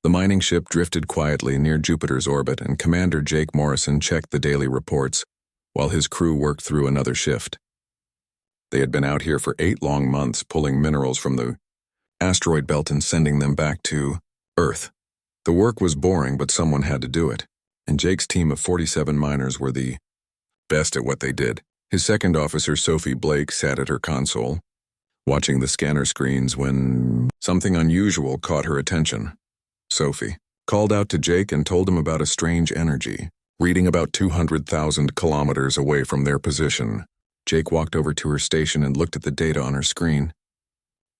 The mining ship drifted quietly near Jupiter's orbit, and Commander Jake Morrison checked the daily reports while his crew worked through another shift. They had been out here for 8 long months, pulling minerals from the asteroid belt and sending them back to Earth. The work was boring, but someone had to do it, and Jake's team of 47 miners were the best at what they did. His second officer, Sophie Blake, sat at her console, watching the scanner screens when something unusual caught her attention. Sophie called out to Jake and told him about a strange energy, reading about 200,000 kilometers away from their position. Jake walked over to her station and looked at the data on her screen.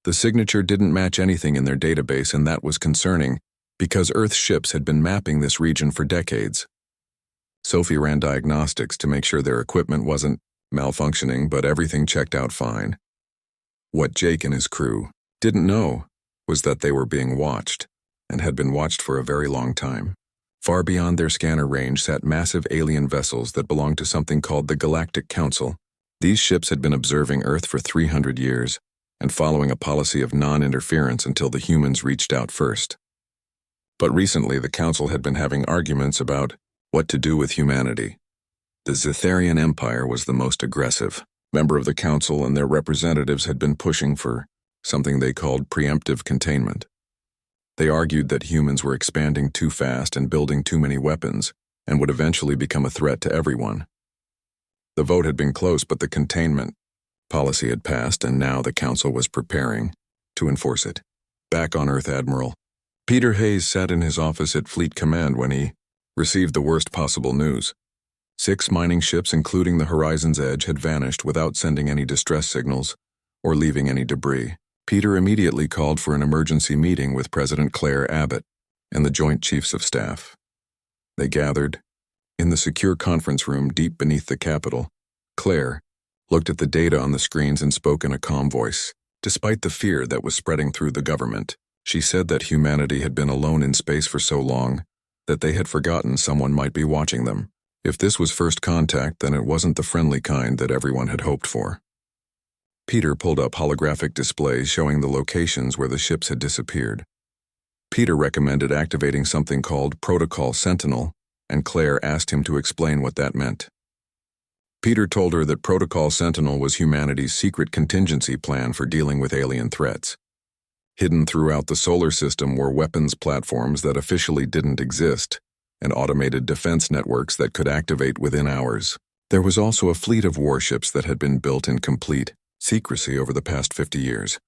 The signature didn't match anything in their database, and that was concerning, because Earth ships had been mapping this region for decades. Sophie ran diagnostics to make sure their equipment wasn't malfunctioning, but everything checked out fine. What Jake and his crew didn't know was that they were being watched, and had been watched for a very long time. Far beyond their scanner range sat massive alien vessels that belonged to something called the Galactic Council. These ships had been observing Earth for 300 years, and following a policy of non-interference until the humans reached out first. But recently the Council had been having arguments about what to do with humanity. The Zetharian Empire was the most aggressive member of the Council, and their representatives had been pushing for something they called preemptive containment. They argued that humans were expanding too fast and building too many weapons, and would eventually become a threat to everyone. The vote had been close, but the containment policy had passed, and now the Council was preparing to enforce it. Back on Earth, Admiral Peter Hayes sat in his office at Fleet Command when he received the worst possible news. 6 mining ships, including the Horizon's Edge, had vanished without sending any distress signals or leaving any debris. Peter immediately called for an emergency meeting with President Claire Abbott and the Joint Chiefs of Staff. They gathered in the secure conference room deep beneath the Capitol. Claire looked at the data on the screens and spoke in a calm voice. Despite the fear that was spreading through the government, she said that humanity had been alone in space for so long that they had forgotten someone might be watching them. If this was first contact, then it wasn't the friendly kind that everyone had hoped for. Peter pulled up holographic displays showing the locations where the ships had disappeared. Peter recommended activating something called Protocol Sentinel, and Claire asked him to explain what that meant. Peter told her that Protocol Sentinel was humanity's secret contingency plan for dealing with alien threats. Hidden throughout the solar system were weapons platforms that officially didn't exist, and automated defense networks that could activate within hours. There was also a fleet of warships that had been built in complete secrecy over the past 50 years.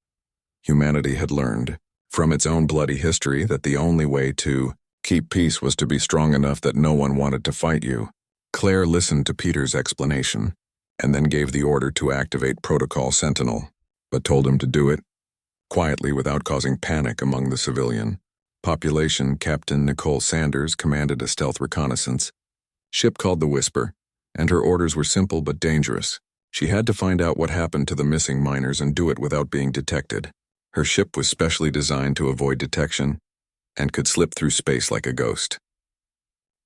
Humanity had learned, from its own bloody history, that the only way to keep peace was to be strong enough that no one wanted to fight you. Claire listened to Peter's explanation, and then gave the order to activate Protocol Sentinel, but told him to do it quietly without causing panic among the civilian population. Captain Nicole Sanders commanded a stealth reconnaissance ship called the Whisper, and her orders were simple but dangerous. She had to find out what happened to the missing miners and do it without being detected. Her ship was specially designed to avoid detection and could slip through space like a ghost.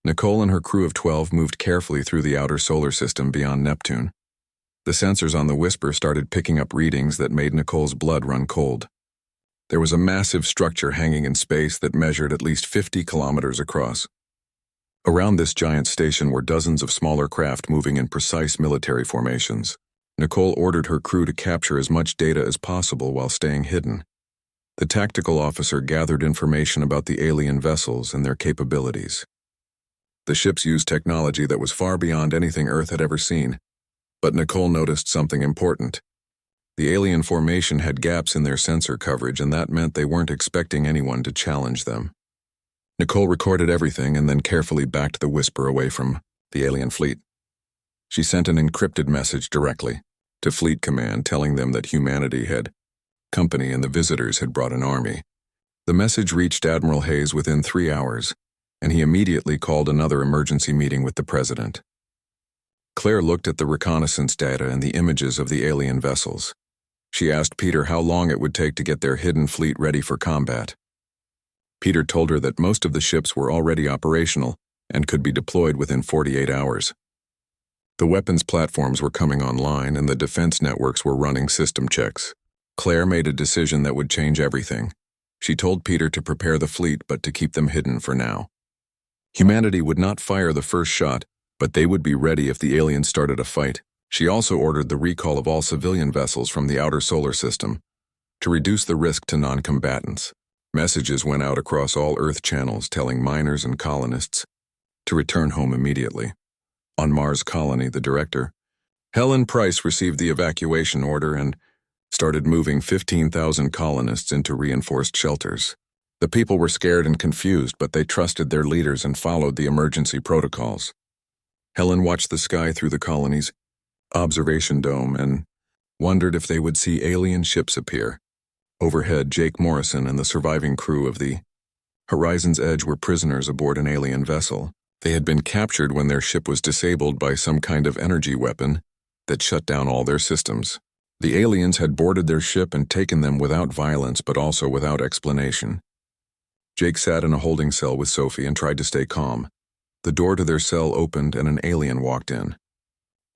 Nicole and her crew of 12 moved carefully through the outer solar system beyond Neptune. The sensors on the Whisper started picking up readings that made Nicole's blood run cold. There was a massive structure hanging in space that measured at least 50 kilometers across. Around this giant station were dozens of smaller craft moving in precise military formations. Nicole ordered her crew to capture as much data as possible while staying hidden. The tactical officer gathered information about the alien vessels and their capabilities. The ships used technology that was far beyond anything Earth had ever seen, but Nicole noticed something important. The alien formation had gaps in their sensor coverage, and that meant they weren't expecting anyone to challenge them. Nicole recorded everything and then carefully backed the Whisper away from the alien fleet. She sent an encrypted message directly to Fleet Command telling them that humanity had company and the visitors had brought an army. The message reached Admiral Hayes within 3 hours, and he immediately called another emergency meeting with the President. Claire looked at the reconnaissance data and the images of the alien vessels. She asked Peter how long it would take to get their hidden fleet ready for combat. Peter told her that most of the ships were already operational and could be deployed within 48 hours. The weapons platforms were coming online and the defense networks were running system checks. Claire made a decision that would change everything. She told Peter to prepare the fleet but to keep them hidden for now. Humanity would not fire the first shot, but they would be ready if the aliens started a fight. She also ordered the recall of all civilian vessels from the outer solar system to reduce the risk to non-combatants. Messages went out across all Earth channels telling miners and colonists to return home immediately. On Mars Colony, the director, Helen Price, received the evacuation order and started moving 15,000 colonists into reinforced shelters. The people were scared and confused, but they trusted their leaders and followed the emergency protocols. Helen watched the sky through the colony's observation dome and wondered if they would see alien ships appear. Overhead, Jake Morrison and the surviving crew of the Horizon's Edge were prisoners aboard an alien vessel. They had been captured when their ship was disabled by some kind of energy weapon that shut down all their systems. The aliens had boarded their ship and taken them without violence but also without explanation. Jake sat in a holding cell with Sophie and tried to stay calm. The door to their cell opened and an alien walked in.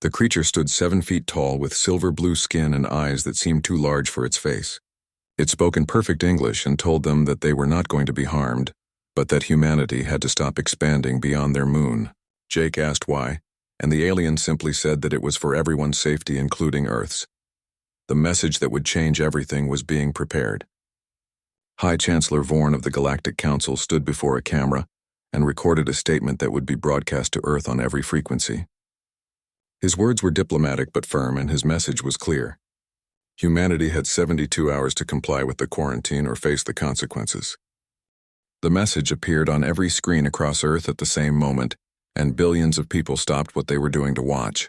The creature stood 7 feet tall with silver blue skin and eyes that seemed too large for its face. It spoke in perfect English and told them that they were not going to be harmed, but that humanity had to stop expanding beyond their moon. Jake asked why, and the alien simply said that it was for everyone's safety, including Earth's. The message that would change everything was being prepared. High Chancellor Vorn of the Galactic Council stood before a camera and recorded a statement that would be broadcast to Earth on every frequency. His words were diplomatic but firm, and his message was clear. Humanity had 72 hours to comply with the quarantine or face the consequences. The message appeared on every screen across Earth at the same moment, and billions of people stopped what they were doing to watch.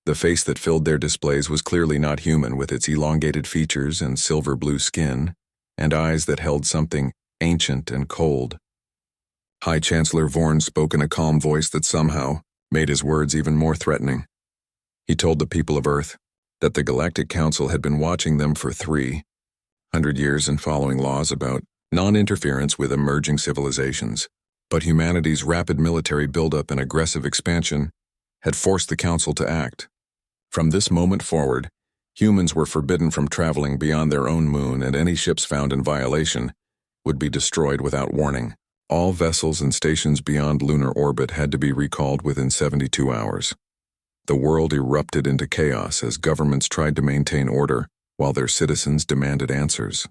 The face that filled their displays was clearly not human, with its elongated features and silver blue skin, and eyes that held something ancient and cold. High Chancellor Vorn spoke in a calm voice that somehow made his words even more threatening. He told the people of Earth that the Galactic Council had been watching them for 300 years and following laws about non-interference with emerging civilizations, but humanity's rapid military buildup and aggressive expansion had forced the Council to act. From this moment forward, humans were forbidden from traveling beyond their own moon, and any ships found in violation would be destroyed without warning. All vessels and stations beyond lunar orbit had to be recalled within 72 hours. The world erupted into chaos as governments tried to maintain order while their citizens demanded answers.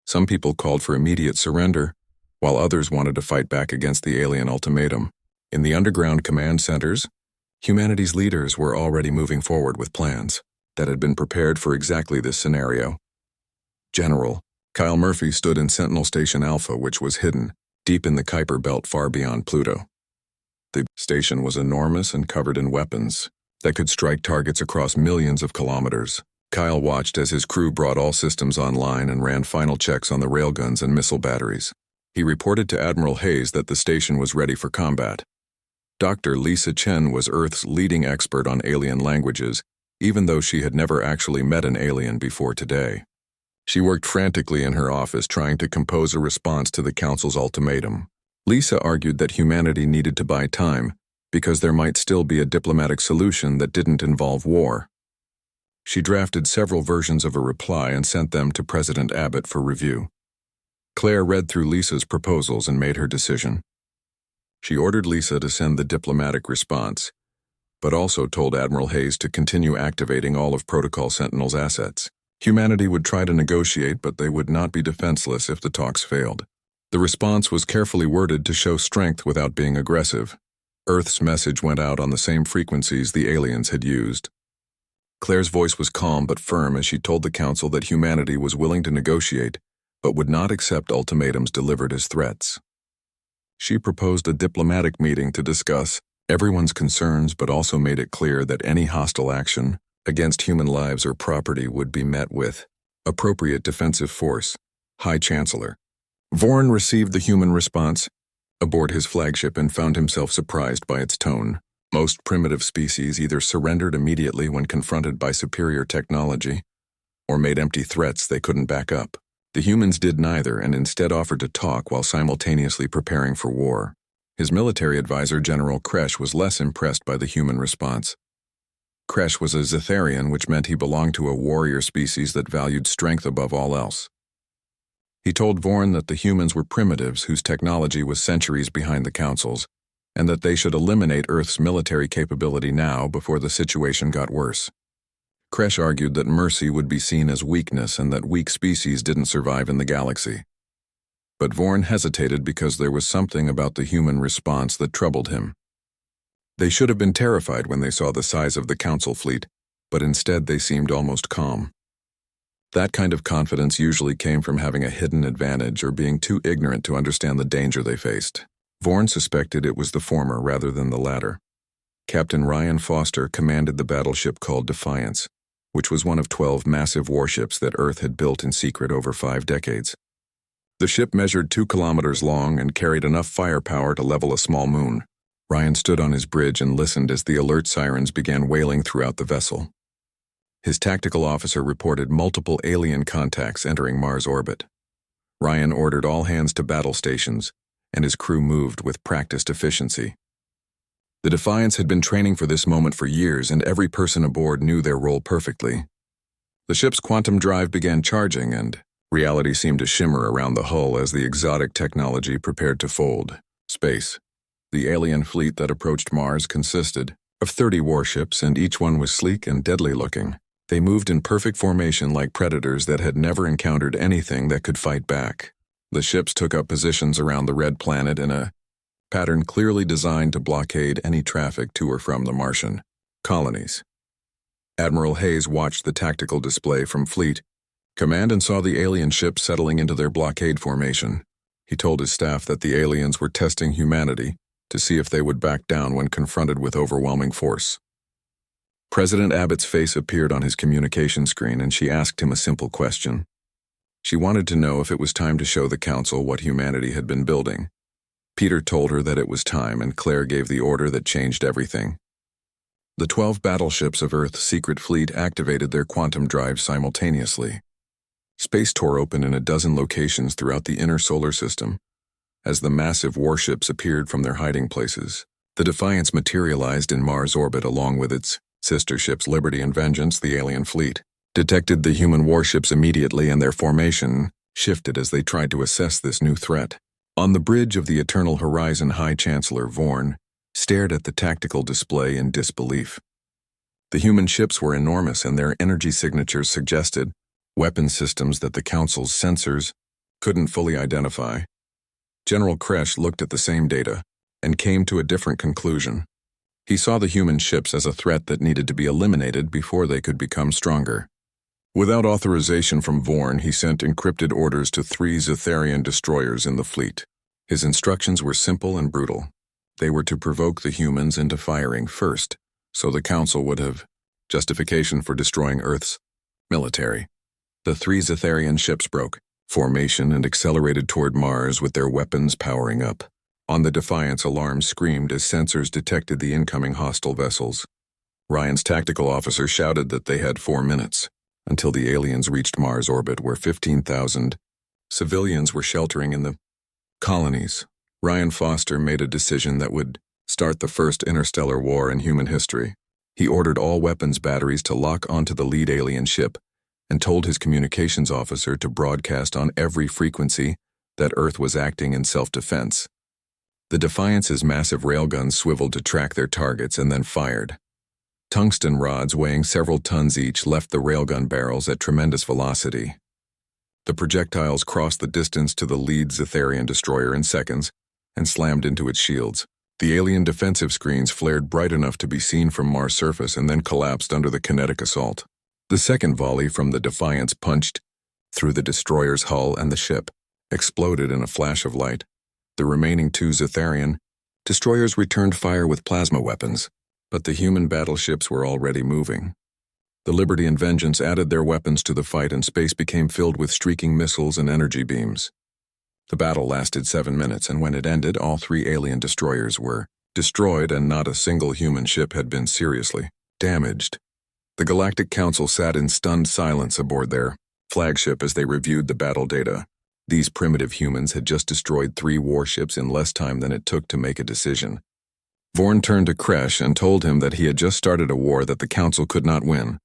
Some people called for immediate surrender, while others wanted to fight back against the alien ultimatum. In the underground command centers, humanity's leaders were already moving forward with plans that had been prepared for exactly this scenario. General Kyle Murphy stood in Sentinel Station Alpha, which was hidden deep in the Kuiper Belt far beyond Pluto. The station was enormous and covered in weapons that could strike targets across millions of kilometers. Kyle watched as his crew brought all systems online and ran final checks on the railguns and missile batteries. He reported to Admiral Hayes that the station was ready for combat. Dr. Lisa Chen was Earth's leading expert on alien languages, even though she had never actually met an alien before today. She worked frantically in her office trying to compose a response to the Council's ultimatum. Lisa argued that humanity needed to buy time because there might still be a diplomatic solution that didn't involve war. She drafted several versions of a reply and sent them to President Abbott for review. Claire read through Lisa's proposals and made her decision. She ordered Lisa to send the diplomatic response, but also told Admiral Hayes to continue activating all of Protocol Sentinel's assets. Humanity would try to negotiate, but they would not be defenseless if the talks failed. The response was carefully worded to show strength without being aggressive. Earth's message went out on the same frequencies the aliens had used. Claire's voice was calm but firm as she told the Council that humanity was willing to negotiate, but would not accept ultimatums delivered as threats. She proposed a diplomatic meeting to discuss everyone's concerns, but also made it clear that any hostile action against human lives or property would be met with appropriate defensive force. High Chancellor Vorn received the human response aboard his flagship and found himself surprised by its tone. Most primitive species either surrendered immediately when confronted by superior technology or made empty threats they couldn't back up. The humans did neither and instead offered to talk while simultaneously preparing for war. His military advisor, General Kresh, was less impressed by the human response. Kresh was a Zetharian, which meant he belonged to a warrior species that valued strength above all else. He told Vorn that the humans were primitives whose technology was centuries behind the Council's, and that they should eliminate Earth's military capability now before the situation got worse. Kresh argued that mercy would be seen as weakness and that weak species didn't survive in the galaxy. But Vorn hesitated because there was something about the human response that troubled him. They should have been terrified when they saw the size of the Council fleet, but instead they seemed almost calm. That kind of confidence usually came from having a hidden advantage or being too ignorant to understand the danger they faced. Vorn suspected it was the former rather than the latter. Captain Ryan Foster commanded the battleship called Defiance, which was one of 12 massive warships that Earth had built in secret over 5 decades. The ship measured 2 kilometers long and carried enough firepower to level a small moon. Ryan stood on his bridge and listened as the alert sirens began wailing throughout the vessel. His tactical officer reported multiple alien contacts entering Mars orbit. Ryan ordered all hands to battle stations, and his crew moved with practiced efficiency. The Defiance had been training for this moment for years, and every person aboard knew their role perfectly. The ship's quantum drive began charging, and reality seemed to shimmer around the hull as the exotic technology prepared to fold. Space. The alien fleet that approached Mars consisted of 30 warships, and each one was sleek and deadly-looking. They moved in perfect formation like predators that had never encountered anything that could fight back. The ships took up positions around the red planet in a pattern clearly designed to blockade any traffic to or from the Martian colonies. Admiral Hayes watched the tactical display from Fleet Command and saw the alien ships settling into their blockade formation. He told his staff that the aliens were testing humanity to see if they would back down when confronted with overwhelming force. President Abbott's face appeared on his communication screen, and she asked him a simple question. She wanted to know if it was time to show the Council what humanity had been building. Peter told her that it was time, and Claire gave the order that changed everything. The 12 battleships of Earth's secret fleet activated their quantum drives simultaneously. Space tore open in a dozen locations throughout the inner solar system. As the massive warships appeared from their hiding places, the Defiance materialized in Mars orbit along with its sister ships Liberty and Vengeance. The alien fleet detected the human warships immediately, and their formation shifted as they tried to assess this new threat. On the bridge of the Eternal Horizon, High Chancellor Vorn stared at the tactical display in disbelief. The human ships were enormous, and their energy signatures suggested weapon systems that the Council's sensors couldn't fully identify. General Kresh looked at the same data and came to a different conclusion. He saw the human ships as a threat that needed to be eliminated before they could become stronger. Without authorization from Vorn, he sent encrypted orders to 3 Zetharian destroyers in the fleet. His instructions were simple and brutal. They were to provoke the humans into firing first, so the Council would have justification for destroying Earth's military. The 3 Zetharian ships broke formation and accelerated toward Mars with their weapons powering up. On the Defiance, alarms screamed as sensors detected the incoming hostile vessels. Ryan's tactical officer shouted that they had 4 minutes until the aliens reached Mars orbit, where 15,000 civilians were sheltering in the colonies. Ryan Foster made a decision that would start the first interstellar war in human history. He ordered all weapons batteries to lock onto the lead alien ship and told his communications officer to broadcast on every frequency that Earth was acting in self-defense. The Defiance's massive railguns swiveled to track their targets and then fired. Tungsten rods weighing several tons each left the railgun barrels at tremendous velocity. The projectiles crossed the distance to the lead Zetharian destroyer in seconds and slammed into its shields. The alien defensive screens flared bright enough to be seen from Mars' surface and then collapsed under the kinetic assault. The second volley from the Defiance punched through the destroyer's hull, and the ship exploded in a flash of light. The remaining 2 Zetharian destroyers returned fire with plasma weapons, but the human battleships were already moving. The Liberty and Vengeance added their weapons to the fight, and space became filled with streaking missiles and energy beams. The battle lasted 7 minutes, and when it ended, all 3 alien destroyers were destroyed, and not a single human ship had been seriously damaged. The Galactic Council sat in stunned silence aboard their flagship as they reviewed the battle data. These primitive humans had just destroyed 3 warships in less time than it took to make a decision. Vorn turned to Kresh and told him that he had just started a war that the Council could not win.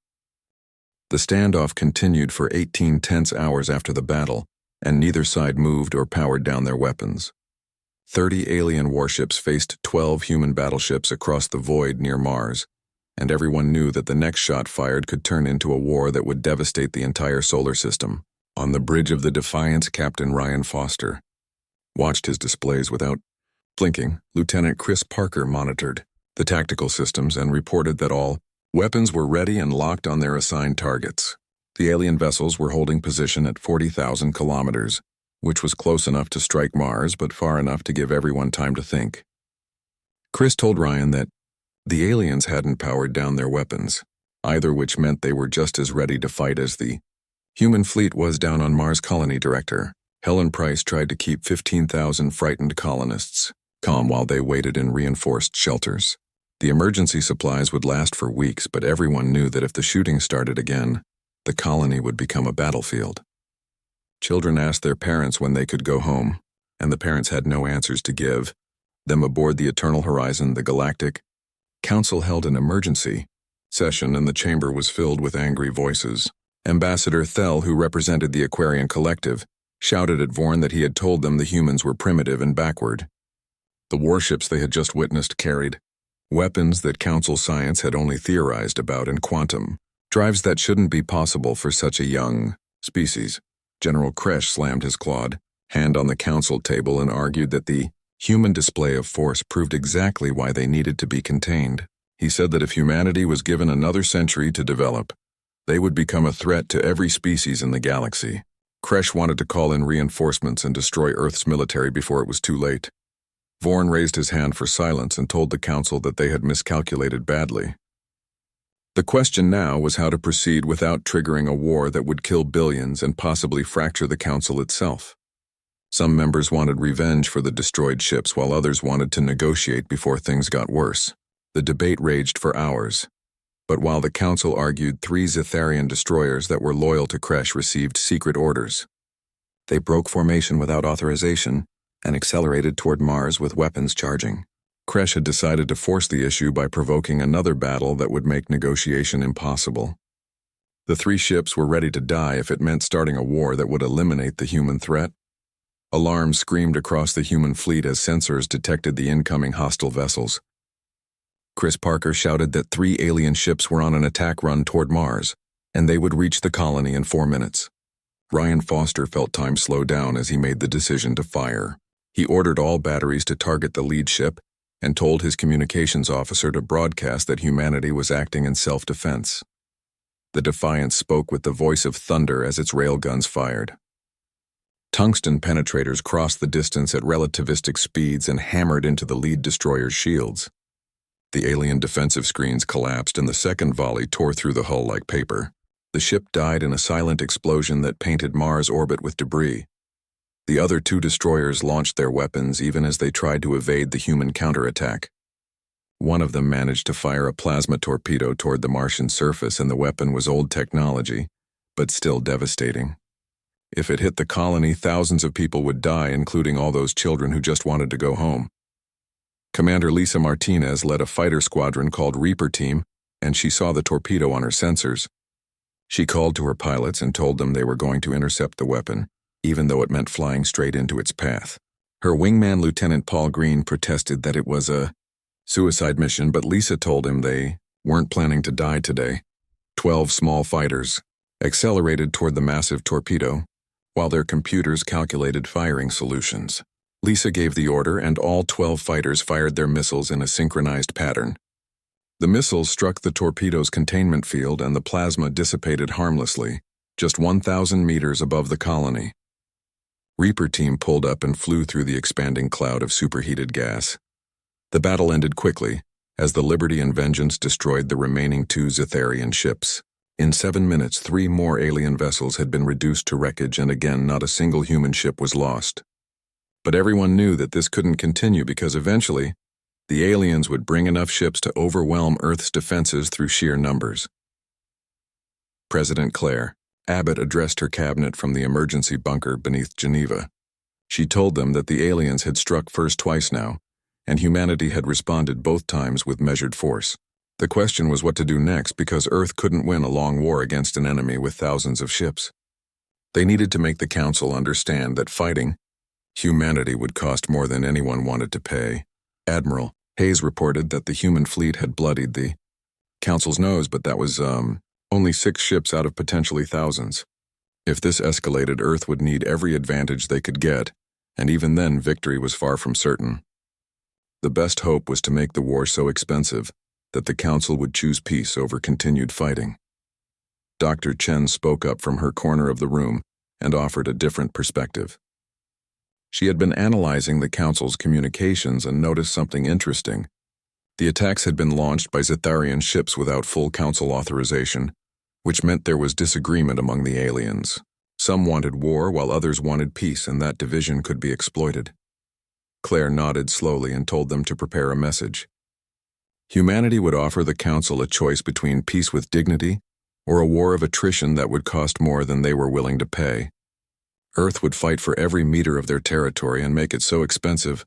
The standoff continued for 18 tense hours after the battle, and neither side moved or powered down their weapons. 30 alien warships faced 12 human battleships across the void near Mars, and everyone knew that the next shot fired could turn into a war that would devastate the entire solar system. On the bridge of the Defiance, Captain Ryan Foster watched his displays without blinking. Lieutenant Chris Parker monitored the tactical systems and reported that all weapons were ready and locked on their assigned targets. The alien vessels were holding position at 40,000 kilometers, which was close enough to strike Mars but far enough to give everyone time to think. Chris told Ryan that the aliens hadn't powered down their weapons, either, which meant they were just as ready to fight as the human fleet was. Down on Mars, Colony Director Helen Price tried to keep 15,000 frightened colonists calm while they waited in reinforced shelters. The emergency supplies would last for weeks, but everyone knew that if the shooting started again, the colony would become a battlefield. Children asked their parents when they could go home, and the parents had no answers to give them. Aboard the Eternal Horizon, the Galactic Council held an emergency session, and the chamber was filled with angry voices. Ambassador Thel, who represented the Aquarian Collective, shouted at Vorn that he had told them the humans were primitive and backward. The warships they had just witnessed carried weapons that Council science had only theorized about in quantum drives that shouldn't be possible for such a young species. General Kresh slammed his clawed hand on the Council table and argued that the human display of force proved exactly why they needed to be contained. He said that if humanity was given another century to develop, they would become a threat to every species in the galaxy. Kresh wanted to call in reinforcements and destroy Earth's military before it was too late. Vorn raised his hand for silence and told the Council that they had miscalculated badly. The question now was how to proceed without triggering a war that would kill billions and possibly fracture the Council itself. Some members wanted revenge for the destroyed ships, while others wanted to negotiate before things got worse. The debate raged for hours. But while the Council argued, 3 Zetharian destroyers that were loyal to Kresh received secret orders. They broke formation without authorization and accelerated toward Mars with weapons charging. Kresh had decided to force the issue by provoking another battle that would make negotiation impossible. The 3 ships were ready to die if it meant starting a war that would eliminate the human threat. Alarms screamed across the human fleet as sensors detected the incoming hostile vessels. Chris Parker shouted that 3 alien ships were on an attack run toward Mars, and they would reach the colony in 4 minutes. Ryan Foster felt time slow down as he made the decision to fire. He ordered all batteries to target the lead ship and told his communications officer to broadcast that humanity was acting in self-defense. The Defiance spoke with the voice of thunder as its railguns fired. Tungsten penetrators crossed the distance at relativistic speeds and hammered into the lead destroyer's shields. The alien defensive screens collapsed and the second volley tore through the hull like paper. The ship died in a silent explosion that painted Mars' orbit with debris. The other 2 destroyers launched their weapons even as they tried to evade the human counterattack. One of them managed to fire a plasma torpedo toward the Martian surface, and the weapon was old technology, but still devastating. If it hit the colony, thousands of people would die, including all those children who just wanted to go home. Commander Lisa Martinez led a fighter squadron called Reaper Team, and she saw the torpedo on her sensors. She called to her pilots and told them they were going to intercept the weapon, even though it meant flying straight into its path. Her wingman, Lieutenant Paul Green, protested that it was a suicide mission, but Lisa told him they weren't planning to die today. 12 small fighters accelerated toward the massive torpedo, while their computers calculated firing solutions. Lisa gave the order, and all 12 fighters fired their missiles in a synchronized pattern. The missiles struck the torpedo's containment field, and the plasma dissipated harmlessly, just 1,000 meters above the colony. Reaper Team pulled up and flew through the expanding cloud of superheated gas. The battle ended quickly, as the Liberty and Vengeance destroyed the remaining 2 Zetharian ships. In 7 minutes, 3 more alien vessels had been reduced to wreckage, and again not a single human ship was lost. But everyone knew that this couldn't continue because eventually, the aliens would bring enough ships to overwhelm Earth's defenses through sheer numbers. President Claire Abbott addressed her cabinet from the emergency bunker beneath Geneva. She told them that the aliens had struck first twice now, and humanity had responded both times with measured force. The question was what to do next, because Earth couldn't win a long war against an enemy with thousands of ships. They needed to make the Council understand that fighting humanity would cost more than anyone wanted to pay. Admiral Hayes reported that the human fleet had bloodied the Council's nose, but that was, only 6 ships out of potentially thousands. If this escalated, Earth would need every advantage they could get, and even then victory was far from certain. The best hope was to make the war so expensive that the Council would choose peace over continued fighting. Dr. Chen spoke up from her corner of the room and offered a different perspective. She had been analyzing the Council's communications and noticed something interesting. The attacks had been launched by Zetharian ships without full Council authorization, which meant there was disagreement among the aliens. Some wanted war while others wanted peace, and that division could be exploited. Claire nodded slowly and told them to prepare a message. Humanity would offer the Council a choice between peace with dignity or a war of attrition that would cost more than they were willing to pay. Earth would fight for every meter of their territory and make it so expensive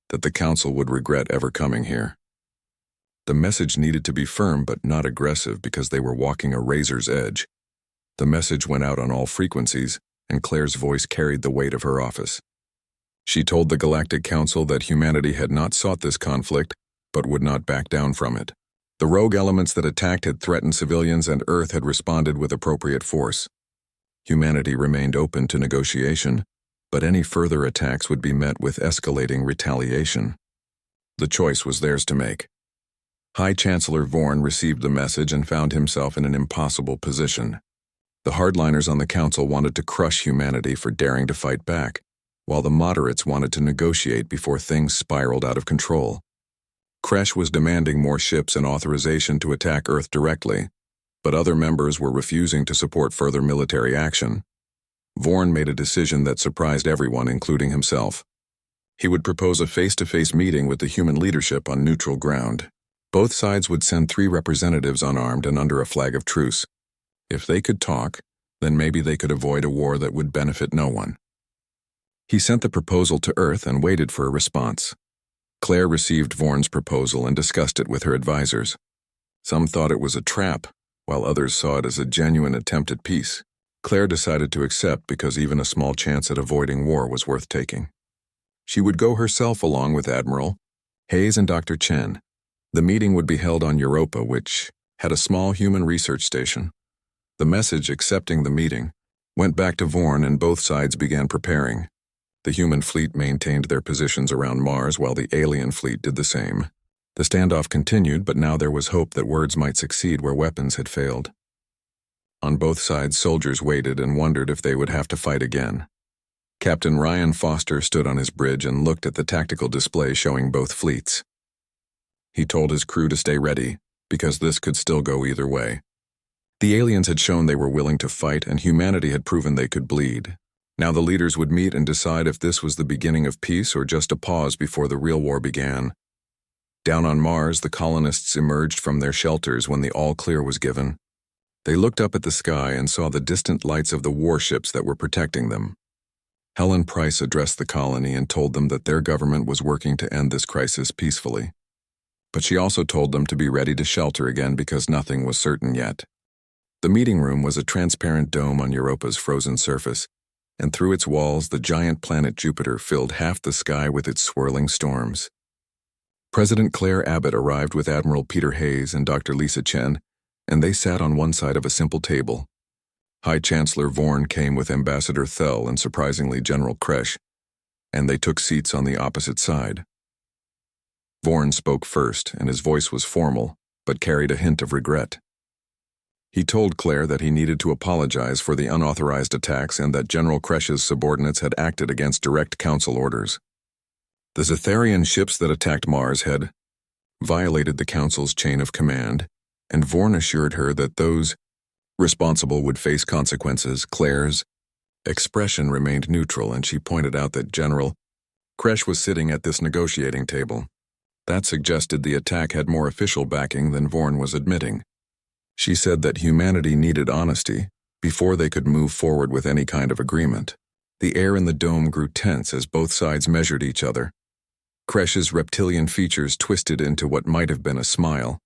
that the Council would regret ever coming here. The message needed to be firm but not aggressive because they were walking a razor's edge. The message went out on all frequencies, and Claire's voice carried the weight of her office. She told the Galactic Council that humanity had not sought this conflict, but would not back down from it. The rogue elements that attacked had threatened civilians, and Earth had responded with appropriate force. Humanity remained open to negotiation, but any further attacks would be met with escalating retaliation. The choice was theirs to make. High Chancellor Vorn received the message and found himself in an impossible position. The hardliners on the Council wanted to crush humanity for daring to fight back, while the moderates wanted to negotiate before things spiraled out of control. Kresh was demanding more ships and authorization to attack Earth directly, but other members were refusing to support further military action. Vorn made a decision that surprised everyone, including himself. He would propose a face-to-face meeting with the human leadership on neutral ground. Both sides would send 3 representatives unarmed and under a flag of truce. If they could talk, then maybe they could avoid a war that would benefit no one. He sent the proposal to Earth and waited for a response. Claire received Vorn's proposal and discussed it with her advisors. Some thought it was a trap, while others saw it as a genuine attempt at peace. Claire decided to accept because even a small chance at avoiding war was worth taking. She would go herself along with Admiral Hayes and Dr. Chen. The meeting would be held on Europa, which had a small human research station. The message accepting the meeting went back to Vorn, and both sides began preparing. The human fleet maintained their positions around Mars while the alien fleet did the same. The standoff continued, but now there was hope that words might succeed where weapons had failed. On both sides, soldiers waited and wondered if they would have to fight again. Captain Ryan Foster stood on his bridge and looked at the tactical display showing both fleets. He told his crew to stay ready, because this could still go either way. The aliens had shown they were willing to fight, and humanity had proven they could bleed. Now the leaders would meet and decide if this was the beginning of peace or just a pause before the real war began. Down on Mars, the colonists emerged from their shelters when the all-clear was given. They looked up at the sky and saw the distant lights of the warships that were protecting them. Helen Price addressed the colony and told them that their government was working to end this crisis peacefully. But she also told them to be ready to shelter again because nothing was certain yet. The meeting room was a transparent dome on Europa's frozen surface, and through its walls the giant planet Jupiter filled half the sky with its swirling storms. President Claire Abbott arrived with Admiral Peter Hayes and Dr. Lisa Chen, and they sat on one side of a simple table. High Chancellor Vorn came with Ambassador Thel and surprisingly General Kresh, and they took seats on the opposite side. Vorn spoke first, and his voice was formal, but carried a hint of regret. He told Claire that he needed to apologize for the unauthorized attacks and that General Kresh's subordinates had acted against direct council orders. The Zetharian ships that attacked Mars had violated the Council's chain of command, and Vorn assured her that those responsible would face consequences. Claire's expression remained neutral, and she pointed out that General Kresh was sitting at this negotiating table. That suggested the attack had more official backing than Vorn was admitting. She said that humanity needed honesty before they could move forward with any kind of agreement. The air in the dome grew tense as both sides measured each other. Kresh's reptilian features twisted into what might have been a smile.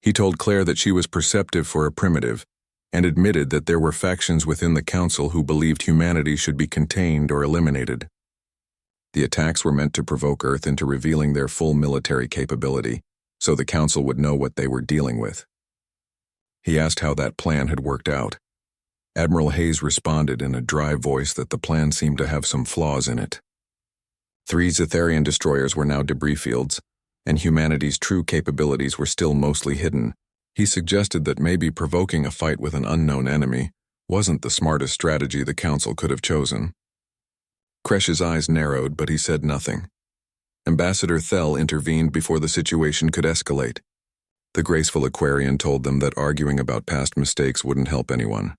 He told Claire that she was perceptive for a primitive, and admitted that there were factions within the council who believed humanity should be contained or eliminated. The attacks were meant to provoke Earth into revealing their full military capability, so the council would know what they were dealing with. He asked how that plan had worked out. Admiral Hayes responded in a dry voice that the plan seemed to have some flaws in it. 3 Zetharian destroyers were now debris fields, and humanity's true capabilities were still mostly hidden. He suggested that maybe provoking a fight with an unknown enemy wasn't the smartest strategy the council could have chosen. Kresh's eyes narrowed, but he said nothing. Ambassador Thel intervened before the situation could escalate. The graceful Aquarian told them that arguing about past mistakes wouldn't help anyone.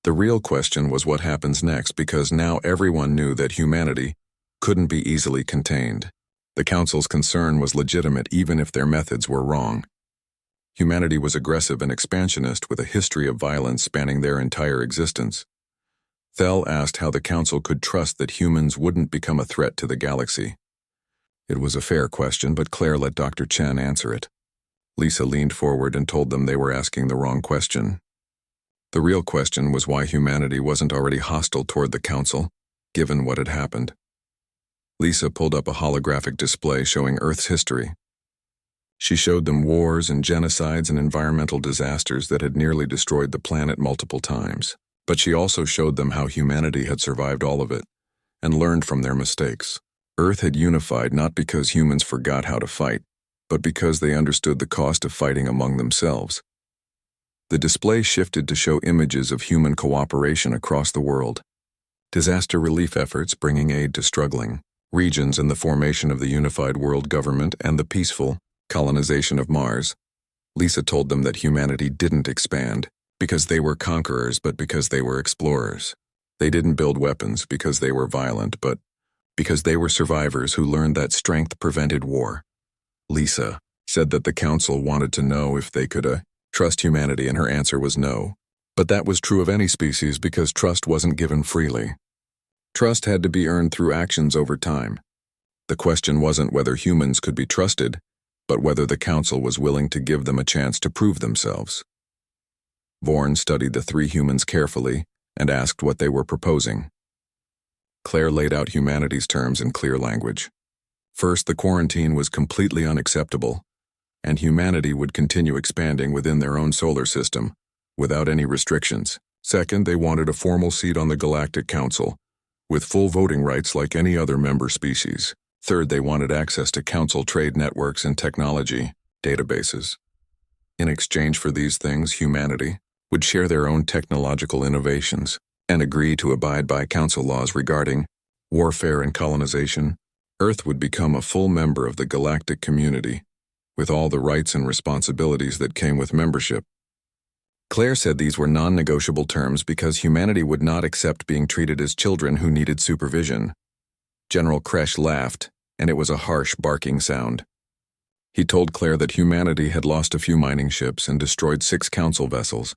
The real question was what happens next, because now everyone knew that humanity couldn't be easily contained. The council's concern was legitimate even if their methods were wrong. Humanity was aggressive and expansionist with a history of violence spanning their entire existence. Thel asked how the council could trust that humans wouldn't become a threat to the galaxy. It was a fair question, but Claire let Dr. Chen answer it. Lisa leaned forward and told them they were asking the wrong question. The real question was why humanity wasn't already hostile toward the council, given what had happened. Lisa pulled up a holographic display showing Earth's history. She showed them wars and genocides and environmental disasters that had nearly destroyed the planet multiple times. But she also showed them how humanity had survived all of it and learned from their mistakes. Earth had unified not because humans forgot how to fight, but because they understood the cost of fighting among themselves. The display shifted to show images of human cooperation across the world. Disaster relief efforts bringing aid to struggling regions and the formation of the unified world government and the peaceful colonization of Mars. Lisa told them that humanity didn't expand because they were conquerors, but because they were explorers. They didn't build weapons because they were violent, but because they were survivors who learned that strength prevented war. Lisa said that the council wanted to know if they could trust humanity, and her answer was no. But that was true of any species because trust wasn't given freely. Trust had to be earned through actions over time. The question wasn't whether humans could be trusted, but whether the council was willing to give them a chance to prove themselves. Vorn studied the 3 humans carefully and asked what they were proposing. Claire laid out humanity's terms in clear language. First, the quarantine was completely unacceptable, and humanity would continue expanding within their own solar system, without any restrictions. Second, they wanted a formal seat on the Galactic Council, with full voting rights like any other member species. Third, they wanted access to council trade networks and technology databases. In exchange for these things, humanity would share their own technological innovations and agree to abide by council laws regarding warfare and colonization. Earth would become a full member of the galactic community, with all the rights and responsibilities that came with membership. Claire said these were non-negotiable terms because humanity would not accept being treated as children who needed supervision. General Kresh laughed, and it was a harsh barking sound. He told Claire that humanity had lost a few mining ships and destroyed 6 council vessels,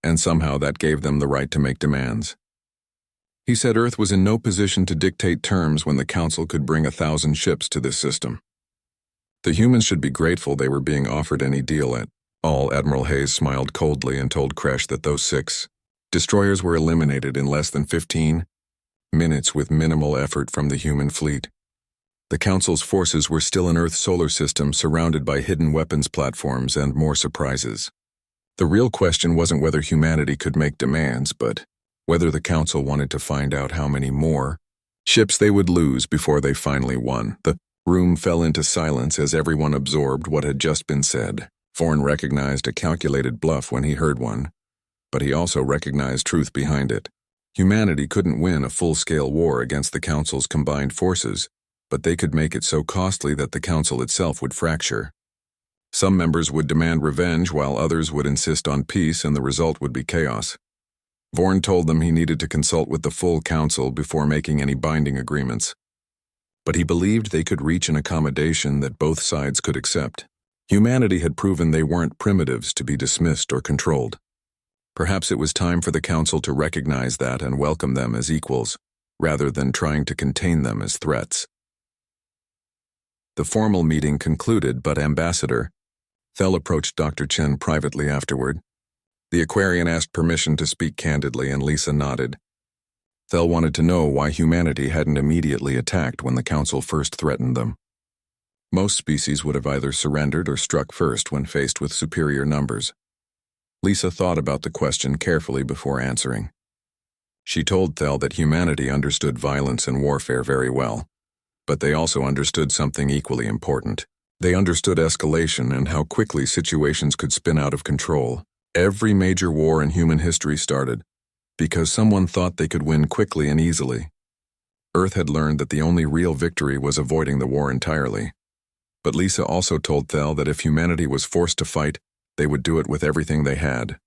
and somehow that gave them the right to make demands. He said Earth was in no position to dictate terms when the council could bring 1,000 ships to this system. The humans should be grateful they were being offered any deal at all. Admiral Hayes smiled coldly and told Kresh that those 6 destroyers were eliminated in less than 15 minutes with minimal effort from the human fleet. The Council's forces were still in Earth's solar system, surrounded by hidden weapons platforms and more surprises. The real question wasn't whether humanity could make demands, but whether the Council wanted to find out how many more ships they would lose before they finally won. The room fell into silence as everyone absorbed what had just been said. Thorne recognized a calculated bluff when he heard one, but he also recognized truth behind it. Humanity couldn't win a full-scale war against the Council's combined forces, but they could make it so costly that the Council itself would fracture. Some members would demand revenge while others would insist on peace, and the result would be chaos. Vorn told them he needed to consult with the full Council before making any binding agreements. But he believed they could reach an accommodation that both sides could accept. Humanity had proven they weren't primitives to be dismissed or controlled. Perhaps it was time for the Council to recognize that and welcome them as equals, rather than trying to contain them as threats. The formal meeting concluded, but Ambassador Thel approached Dr. Chen privately afterward. The Aquarian asked permission to speak candidly, and Lisa nodded. Thel wanted to know why humanity hadn't immediately attacked when the Council first threatened them. Most species would have either surrendered or struck first when faced with superior numbers. Lisa thought about the question carefully before answering. She told Thel that humanity understood violence and warfare very well, but they also understood something equally important. They understood escalation and how quickly situations could spin out of control. Every major war in human history started because someone thought they could win quickly and easily. Earth had learned that the only real victory was avoiding the war entirely. But Lisa also told Thel that if humanity was forced to fight, they would do it with everything they had.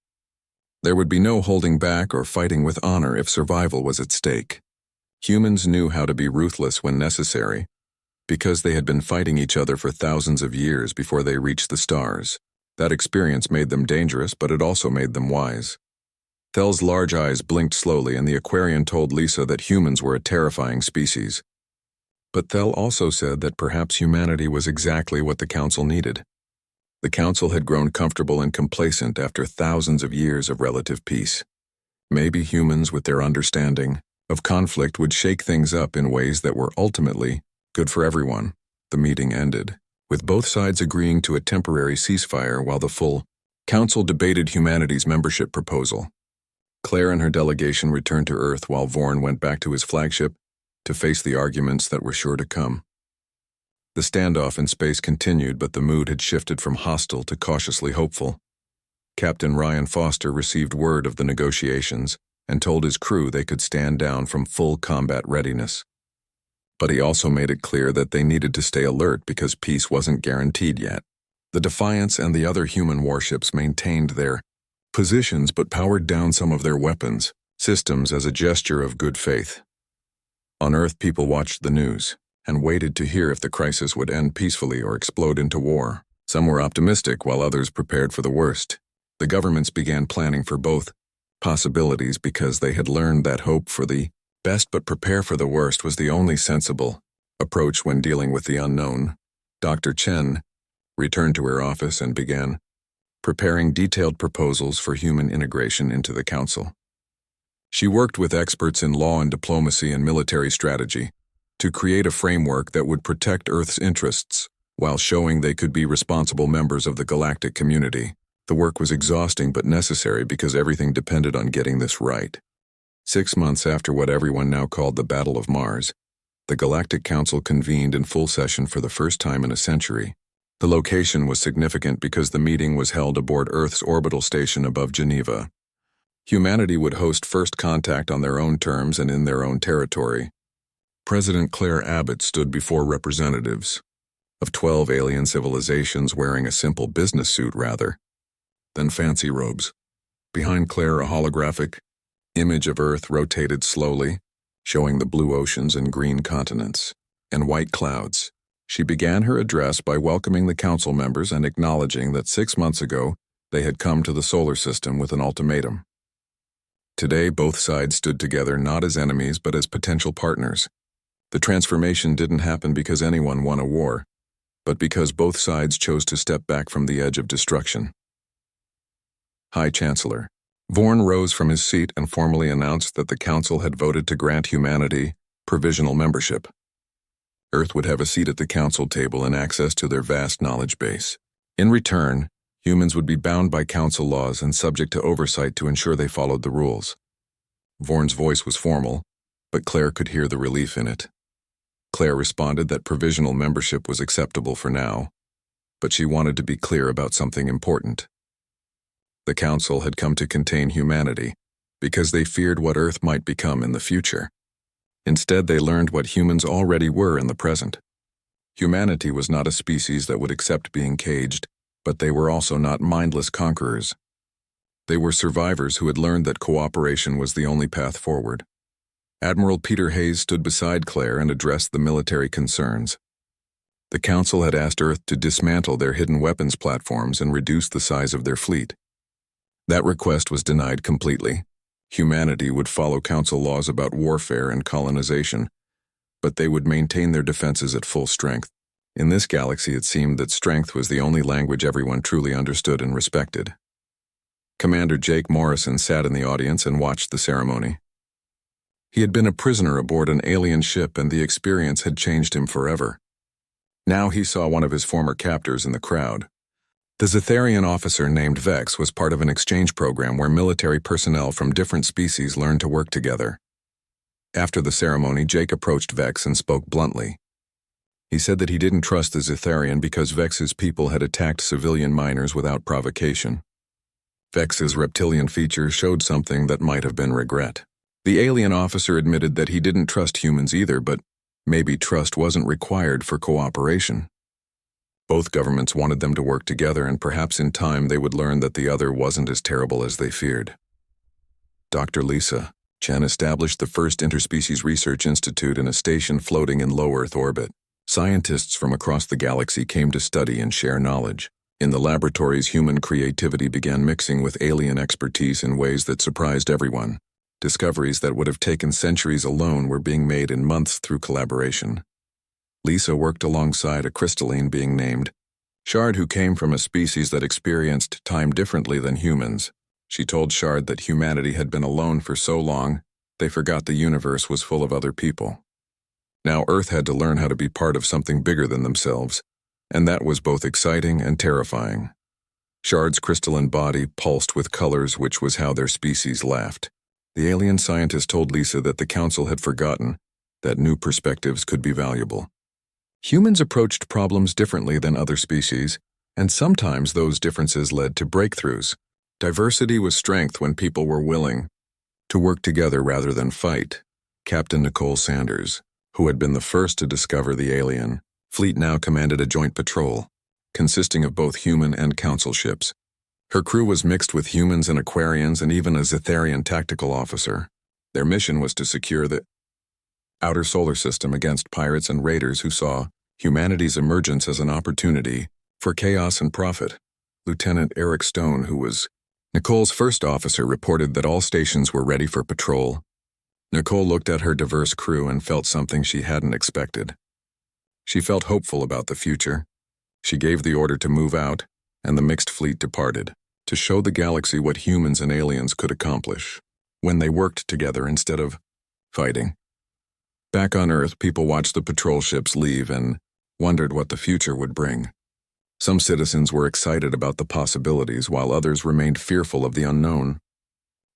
There would be no holding back or fighting with honor if survival was at stake. Humans knew how to be ruthless when necessary, because they had been fighting each other for thousands of years before they reached the stars. That experience made them dangerous, but it also made them wise. Thel's large eyes blinked slowly, and the Aquarian told Lisa that humans were a terrifying species. But Thel also said that perhaps humanity was exactly what the Council needed. The Council had grown comfortable and complacent after thousands of years of relative peace. Maybe humans, with their understanding of conflict, would shake things up in ways that were ultimately good for everyone. The meeting ended, with both sides agreeing to a temporary ceasefire while the full Council debated humanity's membership proposal. Claire and her delegation returned to Earth while Vorn went back to his flagship to face the arguments that were sure to come. The standoff in space continued, but the mood had shifted from hostile to cautiously hopeful. Captain Ryan Foster received word of the negotiations and told his crew they could stand down from full combat readiness. But he also made it clear that they needed to stay alert because peace wasn't guaranteed yet. The Defiance and the other human warships maintained their positions but powered down some of their weapons systems as a gesture of good faith. On Earth, people watched the news and waited to hear if the crisis would end peacefully or explode into war. Some were optimistic, while others prepared for the worst. The governments began planning for both possibilities because they had learned that hope for the best but prepare for the worst was the only sensible approach when dealing with the unknown. Dr. Chen returned to her office and began preparing detailed proposals for human integration into the Council. She worked with experts in law and diplomacy and military strategy to create a framework that would protect Earth's interests while showing they could be responsible members of the galactic community. The work was exhausting but necessary because everything depended on getting this right. 6 months after what everyone now called the Battle of Mars, the Galactic Council convened in full session for the first time in a century. The location was significant because the meeting was held aboard Earth's orbital station above Geneva. Humanity would host first contact on their own terms and in their own territory. President Claire Abbott stood before representatives of 12 alien civilizations wearing a simple business suit rather than fancy robes. Behind Claire, a holographic image of Earth rotated slowly, showing the blue oceans and green continents and white clouds. She began her address by welcoming the Council members and acknowledging that 6 months ago they had come to the solar system with an ultimatum. Today, both sides stood together not as enemies but as potential partners. The transformation didn't happen because anyone won a war, but because both sides chose to step back from the edge of destruction. High Chancellor Vorn rose from his seat and formally announced that the Council had voted to grant humanity provisional membership. Earth would have a seat at the Council table and access to their vast knowledge base. In return, humans would be bound by Council laws and subject to oversight to ensure they followed the rules. Vorn's voice was formal, but Claire could hear the relief in it. Claire responded that provisional membership was acceptable for now, but she wanted to be clear about something important. The Council had come to contain humanity because they feared what Earth might become in the future. Instead, they learned what humans already were in the present. Humanity was not a species that would accept being caged, but they were also not mindless conquerors. They were survivors who had learned that cooperation was the only path forward. Admiral Peter Hayes stood beside Claire and addressed the military concerns. The Council had asked Earth to dismantle their hidden weapons platforms and reduce the size of their fleet. That request was denied completely. Humanity would follow Council laws about warfare and colonization, but they would maintain their defenses at full strength. In this galaxy, it seemed that strength was the only language everyone truly understood and respected. Commander Jake Morrison sat in the audience and watched the ceremony. He had been a prisoner aboard an alien ship, and the experience had changed him forever. Now he saw one of his former captors in the crowd. The Zetharian officer named Vex was part of an exchange program where military personnel from different species learned to work together. After the ceremony, Jake approached Vex and spoke bluntly. He said that he didn't trust the Zetharian because Vex's people had attacked civilian miners without provocation. Vex's reptilian features showed something that might have been regret. The alien officer admitted that he didn't trust humans either, but maybe trust wasn't required for cooperation. Both governments wanted them to work together, and perhaps in time they would learn that the other wasn't as terrible as they feared. Dr. Lisa Chen established the first Interspecies Research Institute in a station floating in low Earth orbit. Scientists from across the galaxy came to study and share knowledge. In the laboratories, human creativity began mixing with alien expertise in ways that surprised everyone. Discoveries that would have taken centuries alone were being made in months through collaboration. Lisa worked alongside a crystalline being named Shard, who came from a species that experienced time differently than humans. She told Shard that humanity had been alone for so long, they forgot the universe was full of other people. Now Earth had to learn how to be part of something bigger than themselves, and that was both exciting and terrifying. Shard's crystalline body pulsed with colors, which was how their species laughed. The alien scientist told Lisa that the Council had forgotten that new perspectives could be valuable. Humans approached problems differently than other species, and sometimes those differences led to breakthroughs. Diversity was strength when people were willing to work together rather than fight. Captain Nicole Sanders, who had been the first to discover the alien fleet, now commanded a joint patrol, consisting of both human and Council ships. Her crew was mixed with humans and Aquarians and even a Zetharian tactical officer. Their mission was to secure the outer solar system against pirates and raiders who saw humanity's emergence as an opportunity for chaos and profit. Lieutenant Eric Stone, who was Nicole's first officer, reported that all stations were ready for patrol. Nicole looked at her diverse crew and felt something she hadn't expected. She felt hopeful about the future. She gave the order to move out, and the mixed fleet departed, to show the galaxy what humans and aliens could accomplish when they worked together instead of fighting. Back on Earth, people watched the patrol ships leave and wondered what the future would bring. Some citizens were excited about the possibilities, while others remained fearful of the unknown.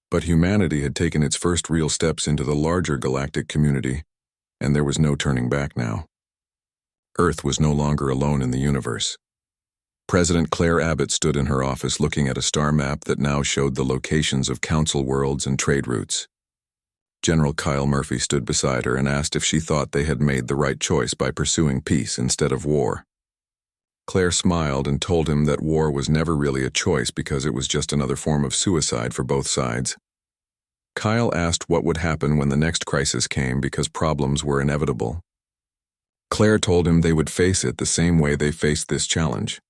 But humanity had taken its first real steps into the larger galactic community, and there was no turning back now. Earth was no longer alone in the universe. President Claire Abbott stood in her office looking at a star map that now showed the locations of Council worlds and trade routes. General Kyle Murphy stood beside her and asked if she thought they had made the right choice by pursuing peace instead of war. Claire smiled and told him that war was never really a choice because it was just another form of suicide for both sides. Kyle asked what would happen when the next crisis came because problems were inevitable. Claire told him they would face it the same way they faced this challenge.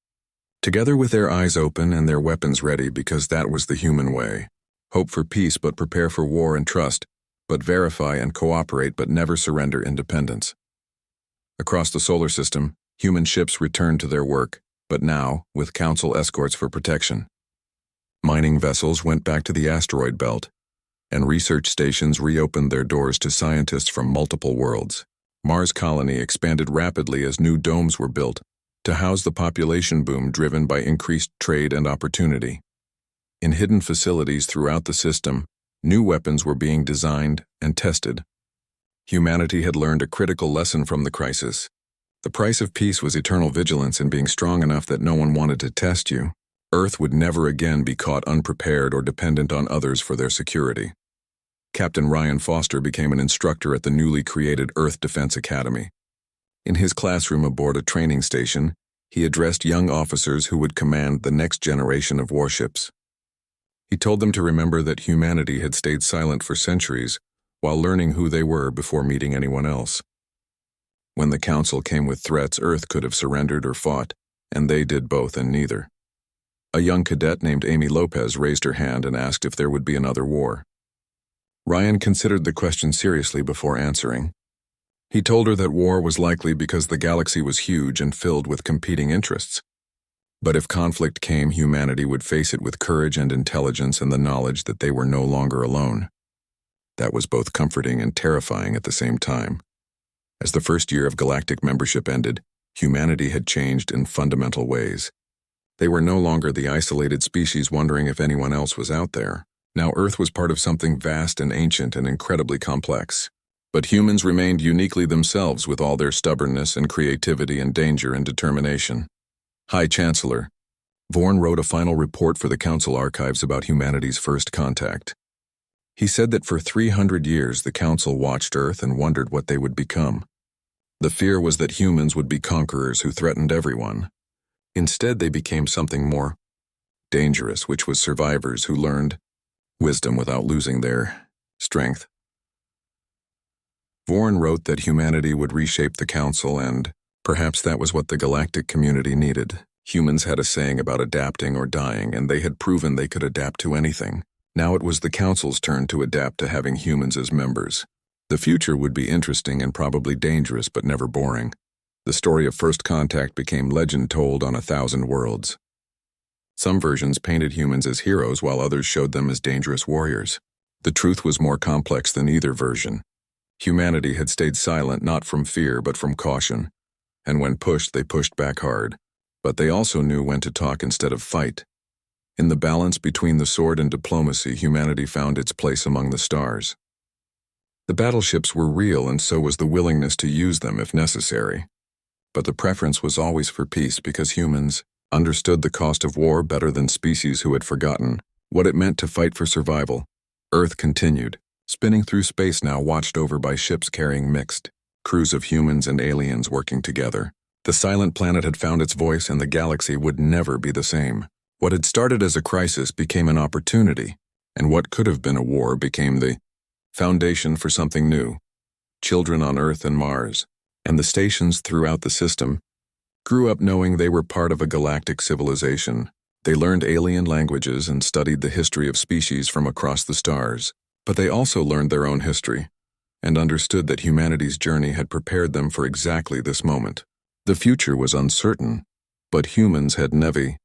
Together with their eyes open and their weapons ready, because that was the human way. Hope for peace but prepare for war, and trust, but verify and cooperate but never surrender independence. Across the solar system, human ships returned to their work, but now with Council escorts for protection. Mining vessels went back to the asteroid belt, and research stations reopened their doors to scientists from multiple worlds. Mars colony expanded rapidly as new domes were built to house the population boom driven by increased trade and opportunity. In hidden facilities throughout the system, new weapons were being designed and tested. Humanity had learned a critical lesson from the crisis. The price of peace was eternal vigilance and being strong enough that no one wanted to test you. Earth would never again be caught unprepared or dependent on others for their security. Captain Ryan Foster became an instructor at the newly created Earth Defense Academy. In his classroom aboard a training station, he addressed young officers who would command the next generation of warships. He told them to remember that humanity had stayed silent for centuries while learning who they were before meeting anyone else. When the Council came with threats, Earth could have surrendered or fought, and they did both and neither. A young cadet named Amy Lopez raised her hand and asked if there would be another war. Ryan considered the question seriously before answering. He told her that war was likely because the galaxy was huge and filled with competing interests. But if conflict came, humanity would face it with courage and intelligence and the knowledge that they were no longer alone. That was both comforting and terrifying at the same time. As the first year of galactic membership ended, humanity had changed in fundamental ways. They were no longer the isolated species wondering if anyone else was out there. Now Earth was part of something vast and ancient and incredibly complex. But humans remained uniquely themselves with all their stubbornness and creativity and danger and determination. High Chancellor, Vorn wrote a final report for the Council archives about humanity's first contact. He said that for 300 years the Council watched Earth and wondered what they would become. The fear was that humans would be conquerors who threatened everyone. Instead, they became something more dangerous, which was survivors who learned wisdom without losing their strength. Vorn wrote that humanity would reshape the Council, and perhaps that was what the galactic community needed. Humans had a saying about adapting or dying, and they had proven they could adapt to anything. Now it was the Council's turn to adapt to having humans as members. The future would be interesting and probably dangerous, but never boring. The story of first contact became legend told on 1,000 worlds. Some versions painted humans as heroes while others showed them as dangerous warriors. The truth was more complex than either version. Humanity had stayed silent not from fear but from caution, and when pushed they pushed back hard. But they also knew when to talk instead of fight. In the balance between the sword and diplomacy, humanity found its place among the stars. The battleships were real, and so was the willingness to use them if necessary. But the preference was always for peace because humans understood the cost of war better than species who had forgotten what it meant to fight for survival. Earth continued, spinning through space now, watched over by ships carrying mixed crews of humans and aliens working together. The silent planet had found its voice, and the galaxy would never be the same. What had started as a crisis became an opportunity, and what could have been a war became the foundation for something new. Children on Earth and Mars, and the stations throughout the system, grew up knowing they were part of a galactic civilization. They learned alien languages and studied the history of species from across the stars. But they also learned their own history, and understood that humanity's journey had prepared them for exactly this moment. The future was uncertain, but humans had never